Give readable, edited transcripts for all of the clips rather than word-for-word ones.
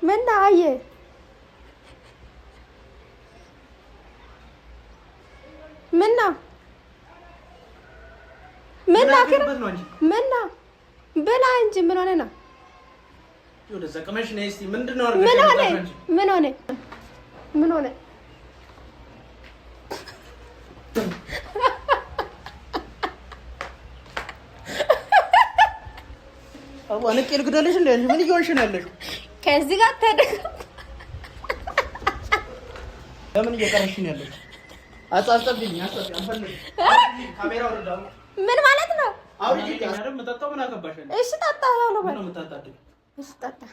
من نايه منا كده منا بلا انت من هنا يودا زكمش نيستي من دنو ارغش من هنا أبغى أنا كيلو كده ليش اللي من يجون شنو اللي كذي قاعد تدق لا من يجي كارش شنو اللي أصلا أفضل كاميرا وردا من مالتنا أوريجي أنا متأتى من أكبر شيء إيش تأتى هذا من متأتى إيش تأتى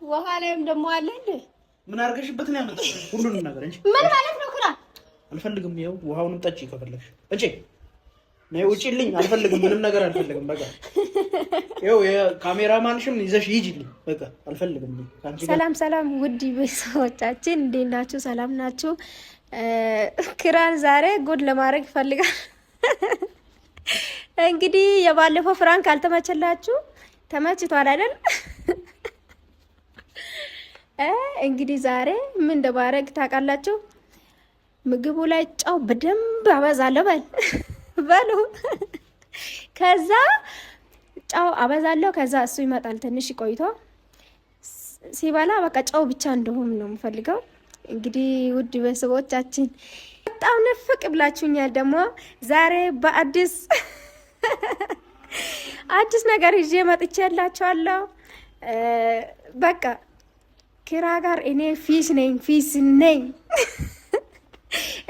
وهالهم دمو عليه من أرجش بتني أنا كلنا نقدر من مالك نكرا الفلقم يو وهاون تأجي كفلش أجي نيوتشي لين الفلقم من نقدر الفلقم بقى يو يا كاميرا مان شو نيزش يجي لي بقى الفلقم لي سلام ودي بيسوتاችን እንዴት ናችሁ ሰላም ናችሁ ክራን ዛሬ ጉድ ለማድረግ ፈልጋል እንግዲህ የባለፈው ፍራንክ አልተመቸላችሁ ተመችቷል አይደል እንግዲህ ዛሬ ምን እንደማረግ ታውቃላችሁ ምግቡ ላይ ጫው በደንብ አበዛለሁ በሉ ከዛ ጫው አበዛለሁ ከዛ እሱ ይመጣል ትንሽ ቆይቶ ሲባላ በቃ ጫው ብቻ እንደሆነ ነው የምፈልገው እንግዲህ ውድ ቤተሰቦቻችን በጣም ንፍቅ ብላችሁኛል ደግሞ ዛሬ በአዲስ ነገር ይዤ መጥቻላችኋለሁ በቃ ኪራ ጋር እኔ ፊስ ነኝ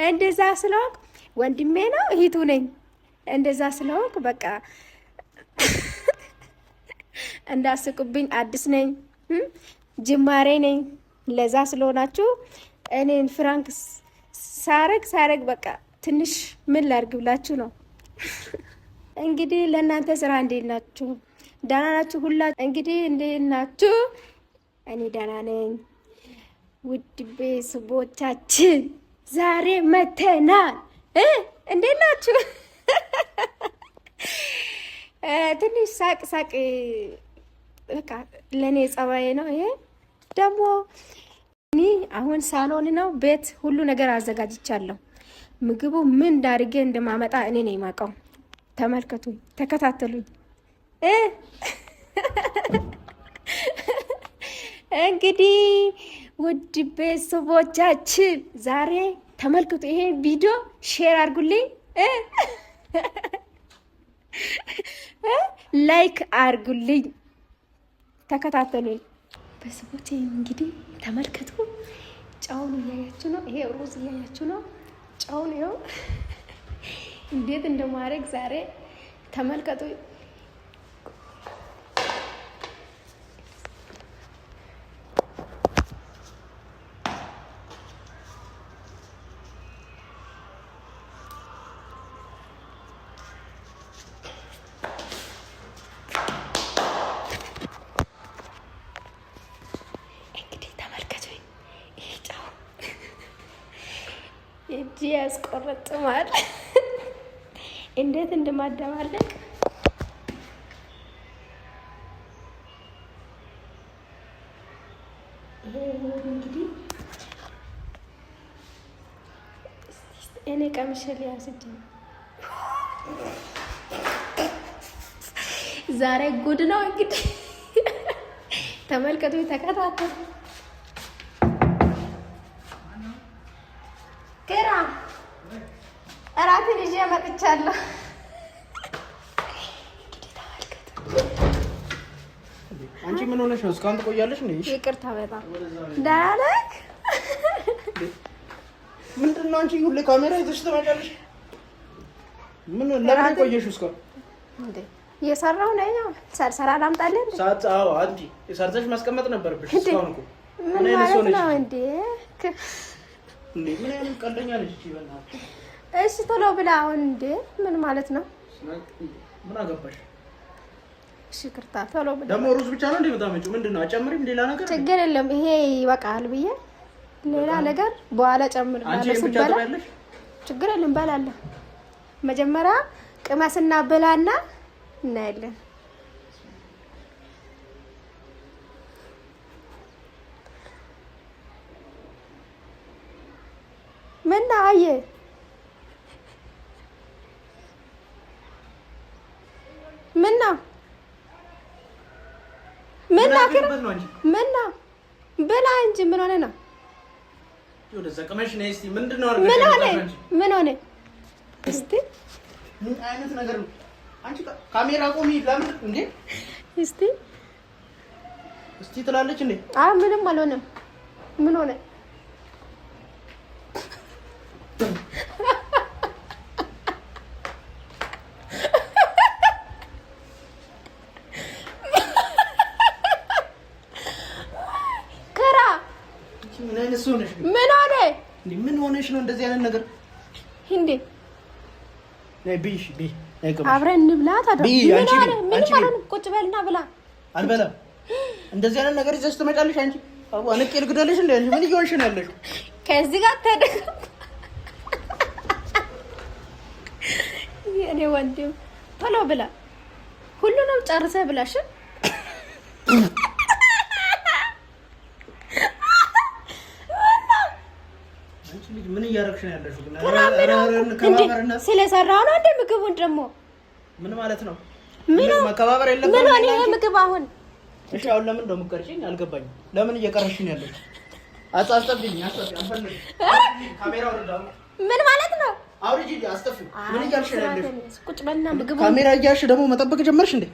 እንደዛ ስለሆንኩ ወንድሜ ነው እህቱ ነኝ እንደዛ ስለሆንኩ በቃ እንዳስቁብኝ አዲስ ነኝ ጅማሬ ነኝ ለዛ ስለሆናችሁ እኔን ፍራንክ ሳረግ በቃ ትንሽ ምን ላድርግ ብላችሁ ነው እንግዲህ ለእናንተ ስራ እንዴት ናችሁ ደህና ናችሁ ሁላ እንግዲህ እንዴት ናችሁ እኔ ደህና ነኝ ውድ ቤተሰቦቻችን ዛሬ መተናል እንዴት ናችሁ ትንሽ ሳቅ በቃ ለኔ ጸባዬ ነው ይሄ ደግሞ እኔ አሁን ሳሎን ነው ቤት ሁሉ ነገር አዘጋጅቻለሁ ምግቡ ምን ዳርጌ እንደማመጣ እኔ ነኝ ማቀው ተመልከቱኝ ተከታተሉኝ እንግዲህ ውድ ቤተሰቦቻችን ዛሬ ተመልከቱ ይሄ ቪዲዮ ሼር አድርጉልኝ ላይክ አድርጉልኝ ተከታተሉኝ ቤተሰቦቼ እንግዲህ ተመልከቱ ጫውን እያያችሁ ነው ይሄ ሩዝ እያያችሁ ነው ጫውን ይኸው እንዴት እንደማረግ ዛሬ ተመልከቱ እጅ ያስቆረጥማል እንዴት እንደማደማለቅ እንግዲህ እኔ ቀምሼ ያስጀ ዛሬ ጉድ ነው እንግዲህ ተመልከቱ ተከታተሉ ከራ እራትን ይዤ መጥቻለሁ አንቺ ምን ሆነሽ ነው እስካሁን ትቆያለሽ እንዴ ይቅርታ በጣም ደህና ነህ ምንድን ነው አንቺ ሁሌ ካሜራ ይዘሽ ትመጫለሽ ምን ለምን ቆየሽ እስካሁን እንዴ እየሰራሁ ነኝ ሰራ ላምጣልህ እንዴ አዎ አንቺ ሰርተሽ ማስቀመጥ ነበርብሽ እስካሁን እኮ ምን ማለት ነው እንዴ ምን አይነት ቀልደኛ ነሽ እቺ በእናትሽ እሺ ቶሎ ብላ አሁን እንዴ ምን ማለት ነው ምን አገባሽ እሺ ይቅርታ ቶሎ ብላ ደግሞ ሩዝ ብቻ ነው እንዴ የምታመጪው ምንድነው አጨምሪም ሌላ ነገር ችግር የለም ይሄ ይበቃል ብዬ ሌላ ነገር በኋላ ጨምራለሁ አንቺ ብቻ ትበያለሽ ችግር የለም እንበላለን። መጀመሪያ ቅመስና ብላና እናያለን። ምን አየ ምን ብላ እንጂ ምን ሆነ ነው? ምን ሆነ? እስቲ ምን አይነት ነገር ነው? አንቺ ካሜራ ቆሚ። ለምን እንዴ? እስቲ ትላለች እንዴ? ምንም አልሆነም። ምን ሆነ? ምን ሆነሽ ነው እንደዚህ አይነት ነገር እንዴ? ነይ ቢሽ ቢ አብረን እንብላ። ታዲያ ቁጭ በልና ብላ። አልበላም። እንደዚህ አይነት ነገር ይዘሽ ትመጫለሽ አንቺ። አንቄ ልግደልሽ እንዴ? ምን እየሆንሽ ነው ያለሽ? ከዚህ ጋር ተደግ የኔ ወንድም ቶሎ ብላ። ሁሉንም ጨርሰህ ብላሽ። ምን እያደረግሽ ነው ያለሽው? ስለሰራው ነው እንደ ምግቡን ደግሞ ምን ማለት ነው? ምን መከባበር የለም። ምን ሆነ ይሄ ምግብ አሁን? እሺ አሁን ለምን እንደምትቀርጪኝ አልገባኝም። ለምን እየቀረሽ ነው ያለሽ? አጣጣብኝ አልፈልግም። ካሜራው ወርዳው። ምን ማለት ነው? አውሪጂ አስጠፊ። ምን እያልሽ ነው ያለሽ? ቁጭ በልና ምግቡ ካሜራ እያልሽ ደግሞ መጠበቅ ጀመርሽ እንዴ?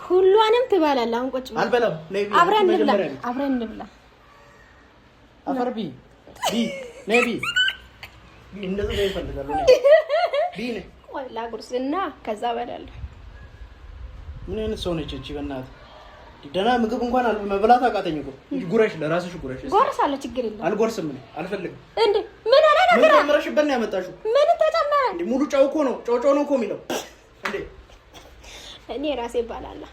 ሁሉንም ትባላለህ። አሁን ቁጭ በል። አልበላም። አብረን እንብላ። አፈርቢ ቢ እንደዚህ ነው ይፈልጋሉ። ቢ ቆይ ላጉርስና ከዛ በላለሁ። ምን አይነት ሰው ነች እቺ? በእናትህ ደህና ምግብ እንኳን መብላት አቃተኝ እኮ። ጉረሽ ለራስሽ ጉረሽ። ጎርሳለሁ፣ ችግር የለም። አልጎርስም እኔ አልፈልግም። እንዴ ምን አለ ነገር? ምን ተጨመረሽበት ነው ያመጣሽው? ምን ተጨመረ? እንዴ ሙሉ ጨው እኮ ነው። ጨው ነው እኮ የሚለው እንዴ። እኔ ራሴ እባላለሁ።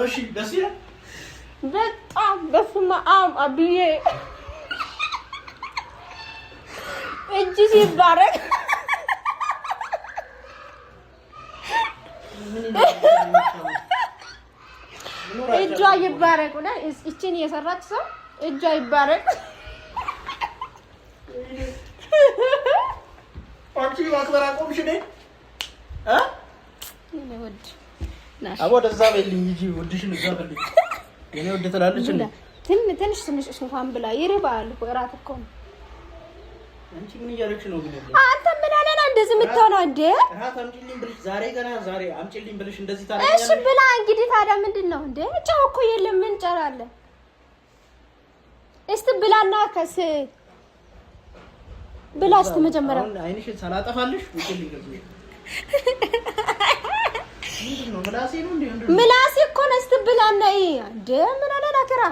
እሺ ደስ ይላል በጣም። በስመ አብ አብዬ እጅ ሲባረክ እጇ ይባረክ። እቺን የሰራች ሰው እጇ ይባረክ። አንቺ ማክበር አቆምሽ ነኝ አቦ ደዛ በልኝ እንጂ ወድሽን እዛ በልኝ። የኔ ወድ ትላለች እንዴ? ትንሽ እንኳን ብላ ይርባል እኮ እራት እኮ ነው። አንቺ ምን እያለች ነው ግን? አንተ ምን አለና እንደዚህ የምትሆነው እንዴ? እራት አምጪልኝ ብልሽ ዛሬ አምጪልኝ ብልሽ እንደዚህ ታረጋለሽ? እሺ ብላ እንግዲህ። ታዲያ ምንድነው እንዴ? ጨው እኮ የለም። ምን ጨው አለ? እስቲ ብላና ከስ ብላ እስቲ መጀመሪያ አሁን አይንሽን ሰላጠፋልሽ ውጪልኝ ከዚህ ምንድነው? ምላሴ ነው እንዴ? ምላሴ እኮ ነው። እስቲ ብላና እንዴ ምን አለና ከራ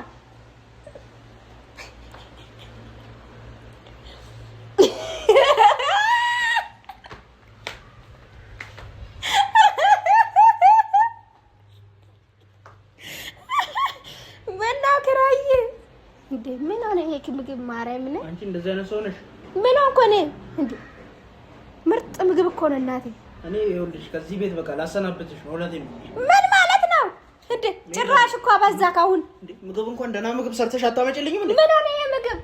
ምን ሆነ ይሄ ምግብ? ማርያም ነው አንቺ እንደዚህ አይነት ሰው ነሽ? ምን ሆንኩ እኔ? እንዴ ምርጥ ምግብ እኮ ነው እናቴ። እኔ ይኸውልሽ ከዚህ ቤት በቃ ላሰናብትሽ ነው። እውነቴን ነው። ምን ማለት ነው እንዴ? ጭራሽ እኮ አበዛክ አሁን። እንዴ ምግብ እንኳን ደህና ምግብ ሰርተሽ አታመጪልኝም እንዴ? ምን ሆነ ይሄ ምግብ?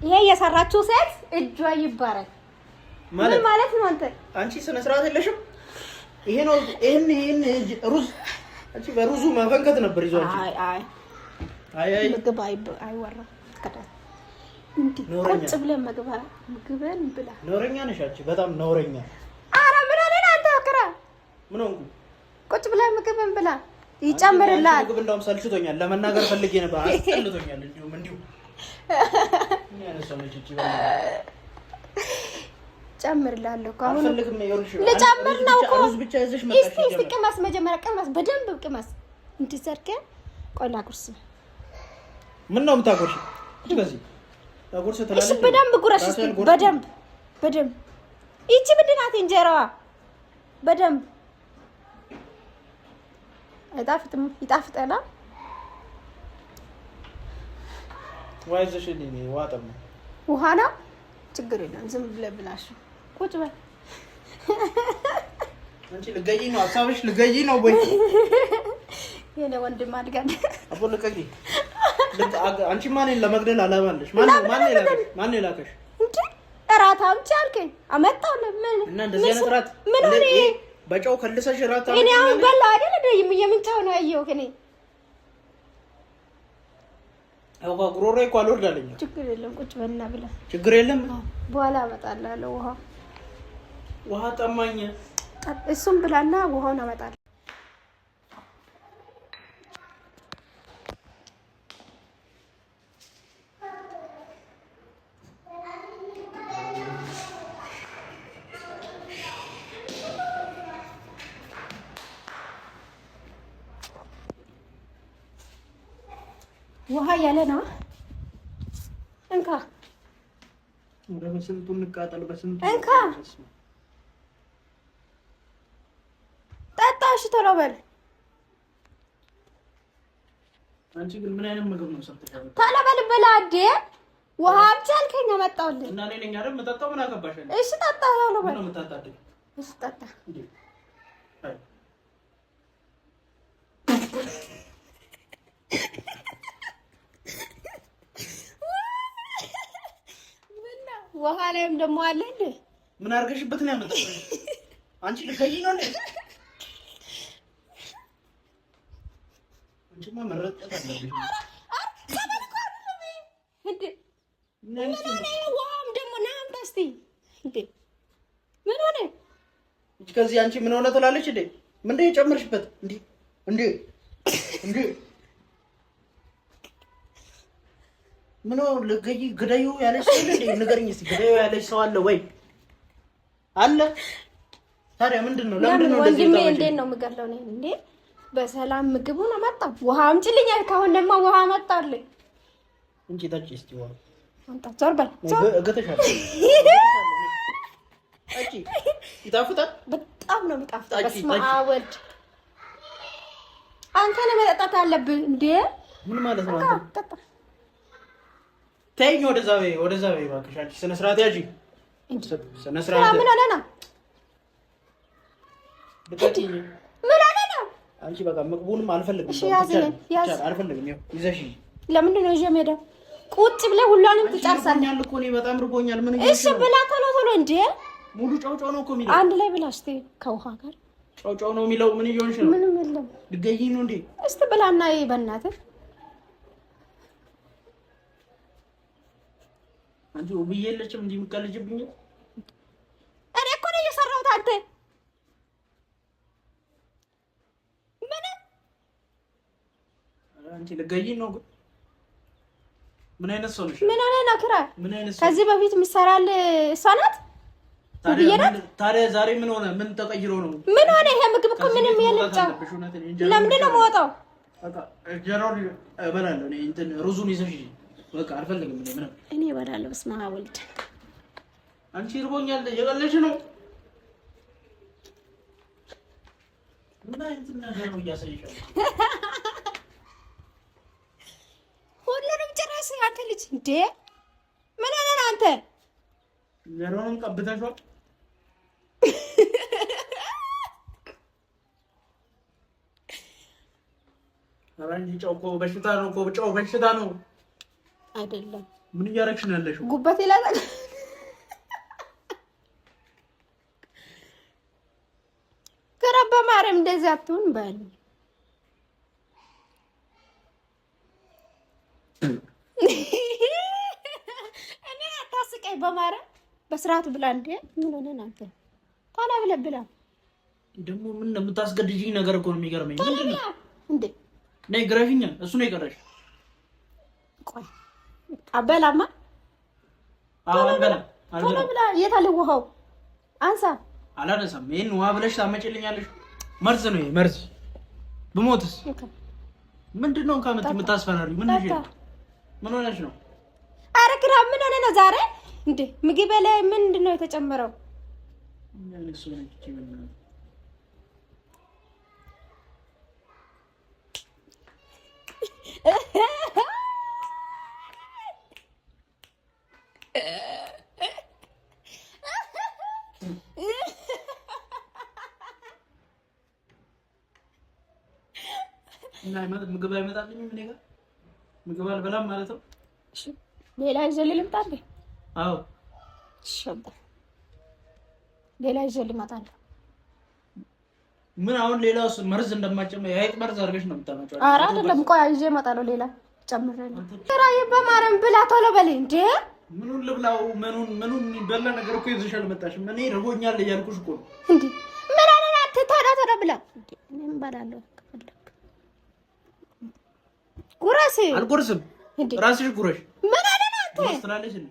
ይሄ የሰራችው ሴት እጇ ይባረክ። ምን ማለት ነው አንተ? አንቺ ስነ ስርዓት የለሽም። ይሄ ነው ይሄን ሩዝ አንቺ በሩዙ ማፈንከት ነበር ይዟችሁ። አይ ምግብ አይወራም። እንዴ ቁጭ ብለን ምግብን ብላ። ነውረኛ ነሽ አንቺ፣ በጣም ነውረኛ። ኧረ ምን አለ አንተ አክራ? ምን ሆንኩ? ቁጭ ብለን ምግብን ብላ ይጨምርልሃል። ምግብ እንደውም ሰልችቶኛል፣ ለመናገር ፈልጌ ነበር። አስጠልቶኛል። እንዲሁ ምን ያነሳው ነች እቺ? ጨምርልሃለሁ እኮ አሁን ልጨምር ነው እኮ። ሩዝ ብቻ ይዘሽ መጣሽ። እስቲ ቅመስ፣ መጀመሪያ ቅመስ፣ በደንብ ቅመስ። እንድትሰርከ ቆላ ቁርስ ምን ነው የምታጎርሽ? በዚህ ታጎርሽ ተላለች። እሺ በደንብ ጉረሽ፣ በደንብ ይቺ ምንድን ናት? እንጀራዋ በደንብ አይጣፍጥም? ይጣፍጣል። ዋይዘሽ እኔ ዋጠም ውሃ ነው ችግር የለም። ዝም ብለህ ብላሽ ቁጭ በል። አንቺ ልገዢ ነው ሀሳብሽ? ልገዢ ነው ወይ? የኔ ወንድም አድጋለ አቦ ልቀቂ። አንቺ ማንን ለመግደል አላማለሽ? ማን ይላከሽ? እንዴ እራት አምጪ አልከኝ አመጣሁልህ። ምን እና እንደዚህ አይነት እራት ምን ሆነ? በጨው ከልሰሽ እራት እኔ አሁን በላ አይደል እንዴ? የምንጫው ነው ያየሁህ እኔ። አው ጉሮሮዬ እኮ አልወርዳለኝ። ችግር የለም ቁጭ በልና ብላ። ችግር የለም በኋላ አመጣልሃለሁ ውሃ ጠማኝ። እሱም ብላና ውሃውን አመጣልህ። ውሃ ያለ ነው። እንካ በስንቱ እንቃጠል በስንቱ እንካ ጠጣ። እሺ ቶሎ በል። አንቺ ግን ምን አይነት ምግብ ነው ሰርተሻል? ቶሎ በል ብላ። እንደ ውሃ አምጪ አልከኝ አመጣሁልህ። እና እኔ ነኝ አይደል የምጠጣው? ምን አገባሽ? እሺ ጠጣ ቶሎ በል። ምን የምታጣደኝ? እሺ ጠጣ። ውሃ ላይም ደግሞ አለ እንዴ? ምን አድርገሽበት ነው ያመጣው? አንቺ ልከይ ነው እንዴ? አንቺማ መረጠት አለብሽ። ውሃም ደግሞ ና አምጣ እስኪ። እንዴ ምን ሆነ? ከዚህ አንቺ ምን ሆነ ትላለች እንዴ? ምንድን ነው የጨመርሽበት? እንዴ ምን ነው ለገይ ግዳዩ ያለሽ ሰው እንዴ? ንገረኝ እስቲ ግዳዩ ያለሽ ሰው አለ ወይ? አለ። ታዲያ ምንድነው? ለምንድን ነው እንደዚህ ወንድሜ እንዴት ነው የምገለው ነው እንዴ? በሰላም ምግቡን አመጣ። ውሃ አምጪልኝ አልካሁን ደግሞ ውሃ አመጣልኝ እንጂ ታጭ እስቲ ውሃ አንተ ዞር በል። እገተሻለሁ። አጪ ይጣፍጣል። በጣም ነው የሚጣፍጠው። በስመ አብ ወልድ። አንተ ነው መጠጣት አለብህ እንዴ? ምን ማለት ነው አንተ? ተይኝ ወደዛ በይ እባክሽ። አንቺ ስነ ስርዓት ያጂ ስነ ስርዓት ምን ሆነ ነው? ምን ሆነ ነው? አንቺ በቃ ምግቡንም አልፈልግም። እሺ ያዝ አልፈልግም። ይዘሽ ለምንድን ነው ይዤ የምሄደው? ቁጭ ብለህ ሁሉንም ትጨርሳለህ እኮ። እኔ በጣም ርቦኛል። ምን እሺ ብላ ቶሎ እንዴ። ሙሉ ጨው ነው እኮ የሚለው። አንድ ላይ ብላ እስቲ ከውሃ ጋር ጨው ነው የሚለው። ምን እየሆንሽ ነው? ምንም የለም። ልገይ ነው እንዴ? እስቲ ብላና በእናትህ አንቺ ውብዬ የለችም እንዴ የምትቀልጅብኝ? እኔ እኮ ነው እየሰራሁት። አንተ ምን አንቺ ልገይ ነው? ምን አይነት ሰው ነሽ? ምን ሆነ ነው ክራ? ምን አይነት ሰው? ከዚህ በፊት ምሰራል እሷ ናት። ታዲያ ዛሬ ምን ሆነ? ምን ተቀይሮ ነው? ምን ሆነ? ይሄ ምግብ እኮ ምንም የለም። ለምንድን ነው የምወጣው? በቃ ጀራው እበላለሁ እኔ። እንትን ሩዙን ይዘሽ በቃ አልፈልግም እኔ ምንም። እኔ እበላለሁ። በስመ አብ ወልድ። አንቺ እርቦኛል። የቀለድሽ ነው? ምን አይነት ነገር ነው እያሳይሻለሁ? ሁሉንም ጭራሽ አንተ ልጅ እንዴ! ምን ሆነ ነው አንተ? ጀራውን ቀብተሽው አራንጂ ጨው እኮ በሽታ ነው እኮ። ጨው በሽታ ነው አይደለም። ምን እያደረግሽ ነው ያለሽው? ጉበቴ ላይ ከረባ ማርያም እንደዚህ አትሁን በል። እኔ አታስቀኝ በማርያም በስርዓት ብላ እንዴ። ምን ሆነ አንተ? ታላ ብለህ ብላ። ደግሞ ምን እንደምታስገድጂኝ ነገር እኮ ነው የሚገርመኝ። ምንድን ነው እንዴ? ነይ ግረፊኛ። እሱ ነው የቀረሽ። ቆይ አበላማ አልበላ የት አለ ውሃው? አንሳ። አላነሳም። ይሄን ውሃ ብለሽ ታመጪልኛለሽ? መርዝ ነው ይሄ መርዝ። ብሞትስ? ምንድነው ካመት የምታስፈራሪ? ምን ሆነሽ ነው? ኧረ ግራ ምን ሆነ ነው ዛሬ እንዴ? ምግብ ላይ ምንድነው የተጨመረው? እና ምግብ አይመጣልኝም እኔ ጋር ምግብ አልበላም ማለት ነው። እሺ ሌላ ይዘልኝ ልምጣልኝ? አዎ ሸባ ሌላ ይዘልኝ እመጣለሁ። ምን አሁን ሌላውስ መርዝ እንደማጨመር የሀይቅ መርዝ አድርገሽ ነው የምታመጪው? ኧረ አይደለም፣ ቆይ ይዤ እመጣለሁ። ሌላ ጨምሬልኝ ራይ በማረም ብላ ቶሎ በል እንዴ። ምኑን ልብላው? ምኑን በላ ነገር እኮ ይዘሻል መጣሽም። እኔ ርቦኛል እያልኩሽ እኮ ነው እንዴ። ምን አለና ተታዳ ብላ እንዴ። እኔም እበላለሁ ከፈለክ ጉረስ። አልጎርስም እንዴ ራስሽ ጉረሽ። ምን አለና ትላለሽ እንዴ?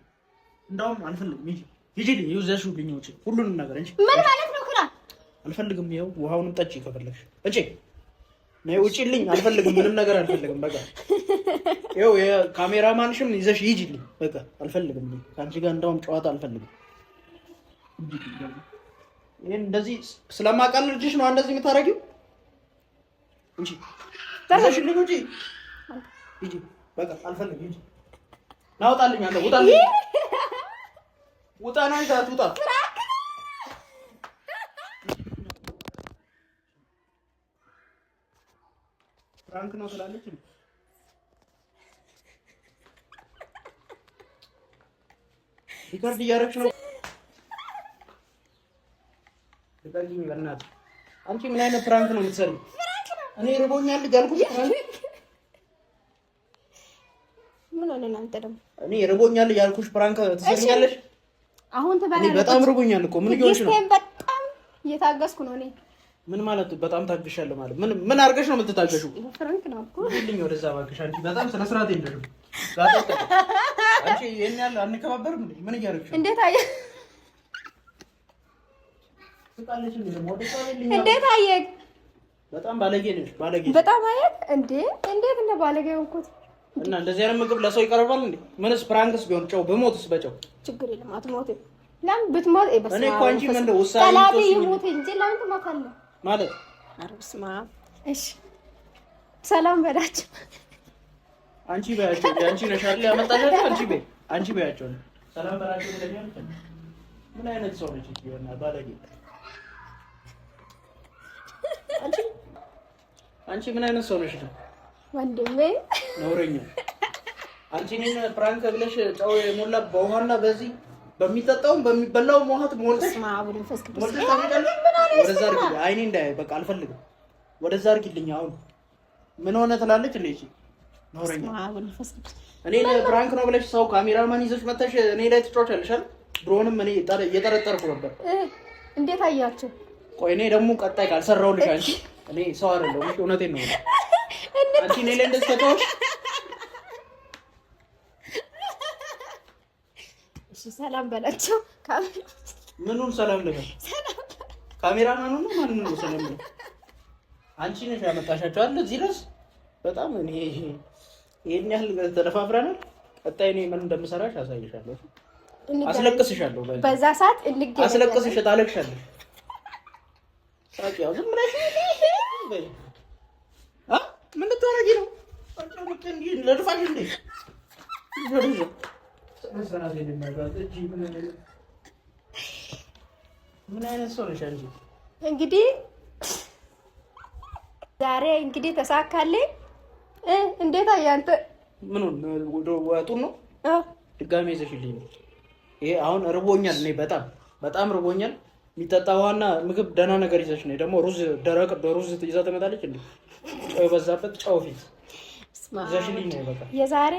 እንደውም አልፈልግም። ሂጂ ይዘሽው ልኝ ወጪ ሁሉንም ነገር እንጂ ምን ማለት ነው? ኩራ አልፈልግም። ይኸው ውሃውንም ጠጪ ከፈለግሽ እንጂ ነይ ውጪልኝ። አልፈልግም፣ ምንም ነገር አልፈልግም። በቃ ይኸው የካሜራማንሽም ይዘሽ ሂጂልኝ። በቃ አልፈልግም። ከአንቺ ጋር እንደውም ጨዋታ አልፈልግም። ይሄን እንደዚህ ስለማቃልልሽ ነው እንደዚህ የምታረጊው እንጂ ይዘሽልኝ ውጪ ሂጂ። በቃ አልፈልግም። ሂጂ ናውጣልኝ። አንተ ውጣልኝ። ውጣ ነው ይዛት ውጣ። ፍራንክ ነው ስላለች ሪከርድ እያደረግሽ ነው። ልቀልኝ በእናትህ። አንቺ ምን አይነት ፍራንክ ነው የምትሰሪው? እኔ ርቦኛል እያልኩሽ ፍራንክ ምን ሆነ? እናንተ ደግሞ እኔ ርቦኛል እያልኩሽ ፍራንክ ትሰሪኛለሽ? አሁን ተባለ። በጣም ርቦኛል እኮ ምን እየሆንሽ ነው? በጣም እየታገስኩ ነው እኔ። ምን ማለት በጣም ታግሻለሁ ማለት ምን አድርገሽ ነው የምትታገሺው? ፍራንክ ነው እኮ። ልኝ ወደዛ እባክሽ። አንቺ በጣም ስነ ስርዓት የለሽም። አንቺ ይሄን ያህል አንከባበርም እንዴ? ምን እያደረግሽ ነው? እንዴት አየህ? ትቃለሽ እንዴ? ወደዛ ልኝ። እንዴት አየህ? በጣም ባለጌ ነሽ። ባለጌ በጣም አየህ እንዴ? እንዴት እንደ ባለጌ ሆንኩት። እና እንደዚህ አይነት ምግብ ለሰው ይቀርባል እንዴ? ምንስ ፍራንክስ ቢሆን ጨው በሞትስ በጨው ችግር የለም። አትሞትም። ለምን ብትሞት እኔ እኮ አንቺ ምን እንደው ውሳኔ ጠላቴ ይሞት እንጂ ለምን ትሞታለህ ማለት? ኧረ በስመ አብ። እሺ ሰላም በላቸው። አንቺ በያቸው። አንቺ ነሽ አይደል ያመጣሻቸው? አንቺ በያቸው። ሰላም በላቸው ብለኛል። ምን አይነት ሰው ነች እቺ? እና ባለጌ አንቺ ምን አይነት ሰው ነሽ ወንድሜ? ነውረኛ አንቺ ነኝ ፍራንክ ብለሽ ጨው የሞላ በውሃና በዚህ በሚጠጣውም በሚበላውም ውሃት ሞልተሽ ወደዛ አድርጊ። አይኔ እንዳያይ በቃ አልፈልግም። ወደዛ አድርጊልኝ። አሁን ምን ሆነ ትላለች እንዴ? እሺ ነውረኛ። እኔ ፍራንክ ነው ብለሽ ሰው ካሜራማን ይዘሽ መተሽ እኔ ላይ ትጫወቻለሽ አይደል? ድሮንም እኔ እየጠረጠርኩ ነበር። እንዴት አያችሁ? ቆይ እኔ ደግሞ ቀጣይ ካልሰራሁልሽ አንቺ እኔ ሰው አይደለሁም። እሺ እውነቴን ነው። አንቺ እኔ ላይ እንደዚህ ተጫወች። እሺ ሰላም በላቸው። ምኑን ሰላም ልበል? ካሜራማኑ ነው ማንኑ ነው ሰላም ልበል? አንቺ ነሽ ያመጣሻቸው አይደል እዚህ ድረስ። በጣም እኔ ይሄን ያህል ተደፋፍረናል። ቀጣይ እኔ ምን እንደምሰራሽ አሳይሻለሁ። አስለቅስሻለሁ። በዛ ሰዓት እንገናኛለን። አስለቅስሽ ታለቅሻለሽ። ሳቂያው ዝም ብለሽ ምን ልታረጊ ነው? ለድፋሽ እንዴ? ምን አይነት ሰው ነሽ አንቺ? እንግዲህ ዛሬ እንግዲህ ተሳካልኝ። እንዴት አያንተ? ምኑን ወጡን ነው ድጋሜ ይዘሽልኝ ነው? ይሄ አሁን ርቦኛል። እኔ በጣም ርቦኛል። የሚጠጣ ውሃና ምግብ ደህና ነገር ይዘሽ ነው። ደግሞ ሩዝ ደረቅ ሩዝ ይዛ ትመጣለች እንዴ? ጨው የበዛበት ጨው ፊት ይዘሽልኝ ነው በቃ የዛሬ